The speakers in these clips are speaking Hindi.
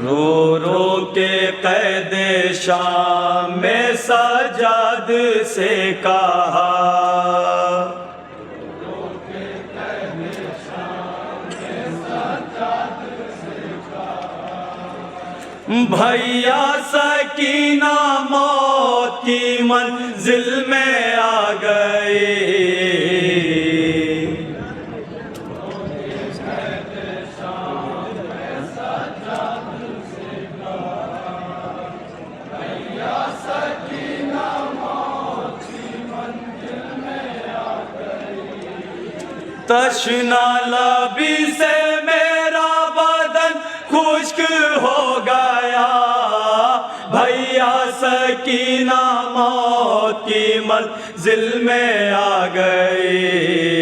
रो रो के कैदे शाम में सजाद से कहा, भैया सकीना मौत की मंजिल में आ गए। तशना लबी से मेरा बदन खुश्क हो गया, भैया सकीना मौत की मंजिल में आ गए।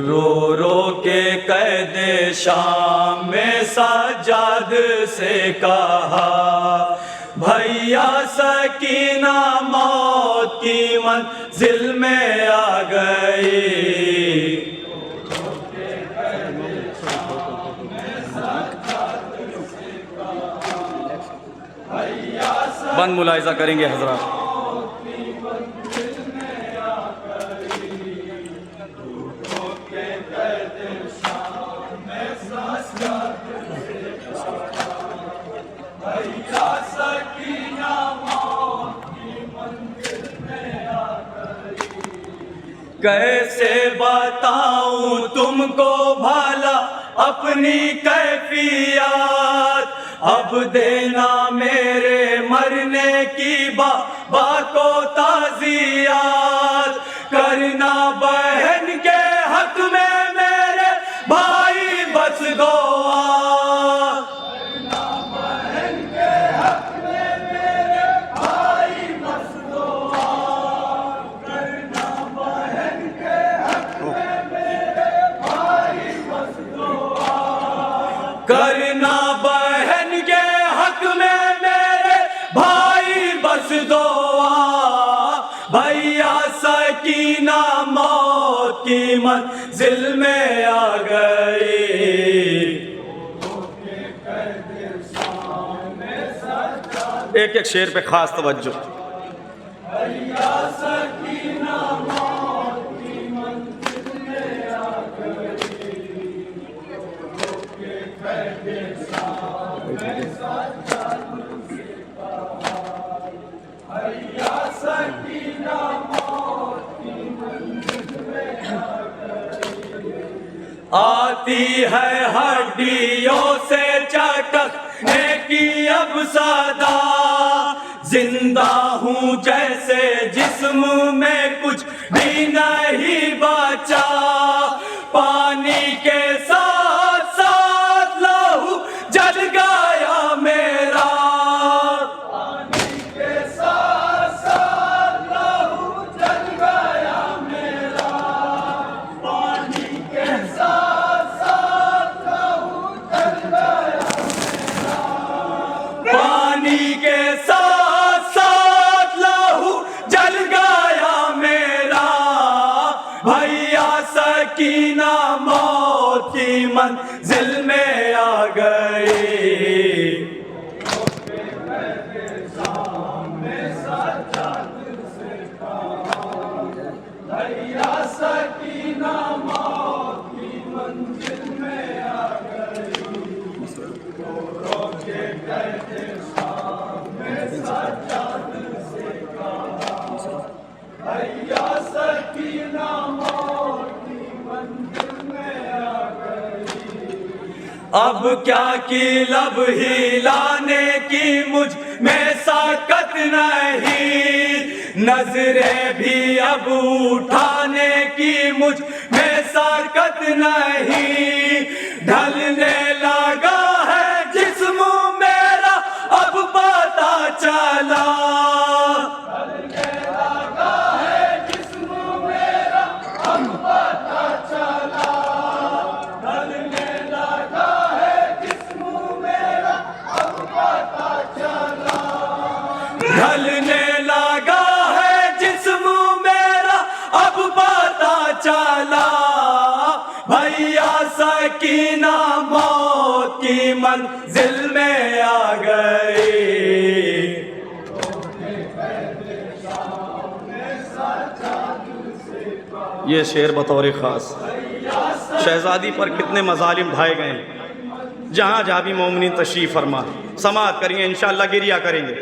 रो रो के कैदे शाम में सजाद से कहा, भैया सकीना मौत की मंजिल में आ गए। बंद मुलाहिजा करेंगे हजरात। कैसे बताऊं तुमको भला अपनी कैफियत, अब देना मेरे मरने की बाबा को ताज़ियत, करना बहन के हक में मेरे भाई बस दुआ, करना बहन के हक में मेरे भाई बस दुआ, करना बहन के हक में मेरे भाई बस दुआ, करना बहन के हक में मेरे भाई बस दुआ। भैया सकीना मौत की मंजिल में आ गए। एक एक शेर पे खास तवज्जो। भैया सकीना मौत की मंजिल में आ गए, भैया सकीना मौत की मंजिल में आ गए। आती है हड्डियों से चटकने की अब सदा, जिंदा हूँ जैसे जिस्म में कुछ भी नहीं बचा, पानी के साथ साथ लहू जल गया मेरा, पानी के साथ साथ लहू जल गया मेरा, पानी के साथ साथ लहू जल गया मेरा, पानी के साथ साथ लहू जल गया मेरा। भैया सकीना मौत की मंजिल में आ गए। भैया सकीना मौत की मंजिल में आ गई। रो के कहते सामने सजाद से कहा, भैया सकीना मौत की मंजिल में आ गई। अब क्या की लब हिलाने की मुझ में साकत नहीं, नजरें भी अब उठाने की मुझ में साकत नहीं, ढलने लगा है जिस्म मेरा अब पता चला, ढलने लगा है जिस्म मेरा अब पता चला, ढलने लगा है जिस्म मेरा अब की मंजिल में आ गए। ये शेर बतौर ख़ास शहजादी पर कितने मजालिम ढाए गए, जहाँ जहाँ भी मोमिनीन तशरीफ़ फरमा। समाअत करेंगे इंशाअल्लाह, गिरिया करेंगे।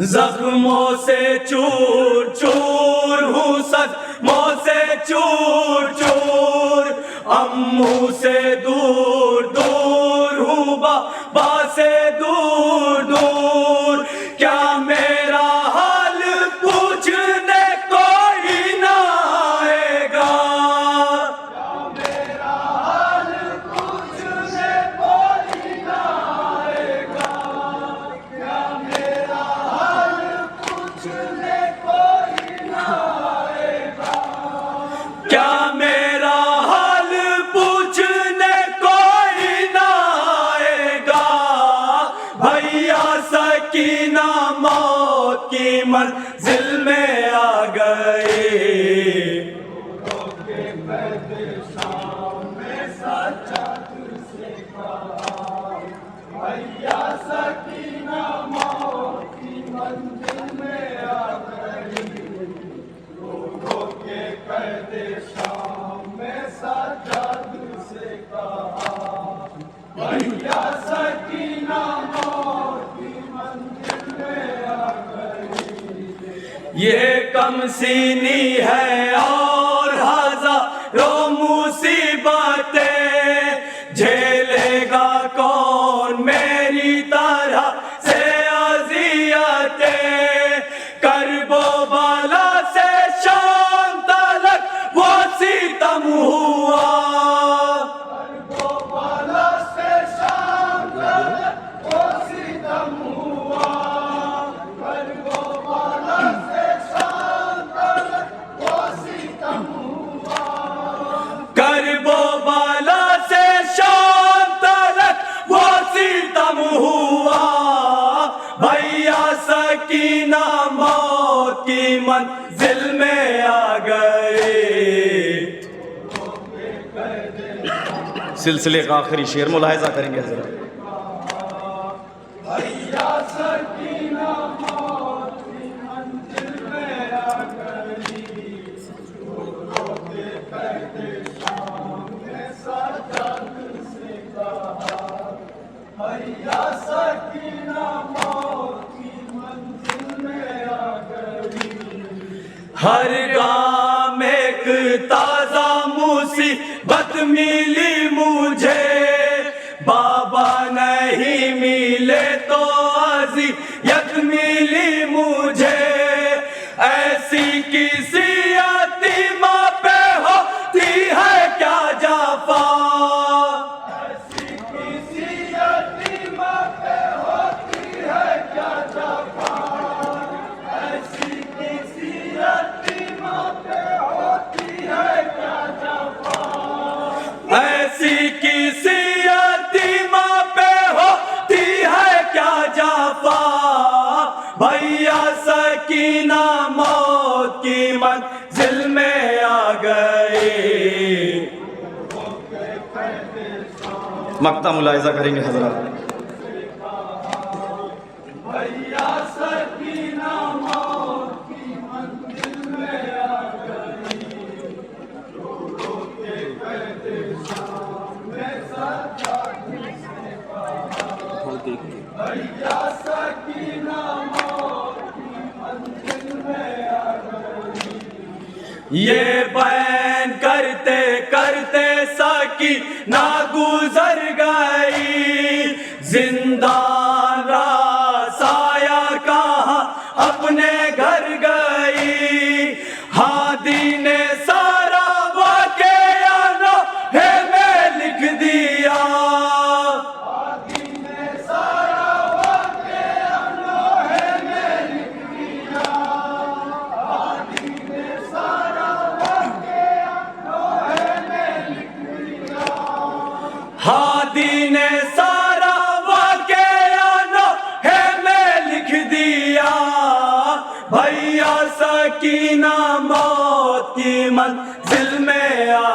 जख्मों से चूर चूर हूँ, सदमों से चूर चूर, अम्मू से दूर दूर हूँ, बाबा से दूर दूर। क्या मेरा हाल पूछने कोई ना आएगा? क्या मेरा हाल पूछने कोई ना आएगा? भैया सकीना मौत की मंजिल में आ गए। ये कम सीनी है और हजारों मुसीबतें झेलेगा कौन मेरी तरह से अज़ियतें। करबो बाला से शाम तलक वो सितम हुआ, करबो बाला से शाम तलक वो सितम हुआ। भैया सकीना मौत की मंजिल में आ गए। सिलसिले का आखिरी शेर मुलाहिजा करेंगे जरा। हर गाँव में एक ताजा मुसीबत मिली मुझे, बाबा नहीं मिले तो अज़ियत मिली मुझे। ऐसी किसी यतीमा पे होती है क्या जाफा? ऐसी किसी यतीमा पे होती है क्या जाफा? भैया सकीना मौत की मंजिल में आ गए। मक्ता मुलाहिजा करेंगे हजरत। ये बैन करते करते सकीना गुजर गई, जिंदान साया कहाँ अपने घर गई। हादी ने सारा वाक़या लौहे में लिख दिया, हादी ने सारा वाक़या सकीना मौत की मंजिल में आ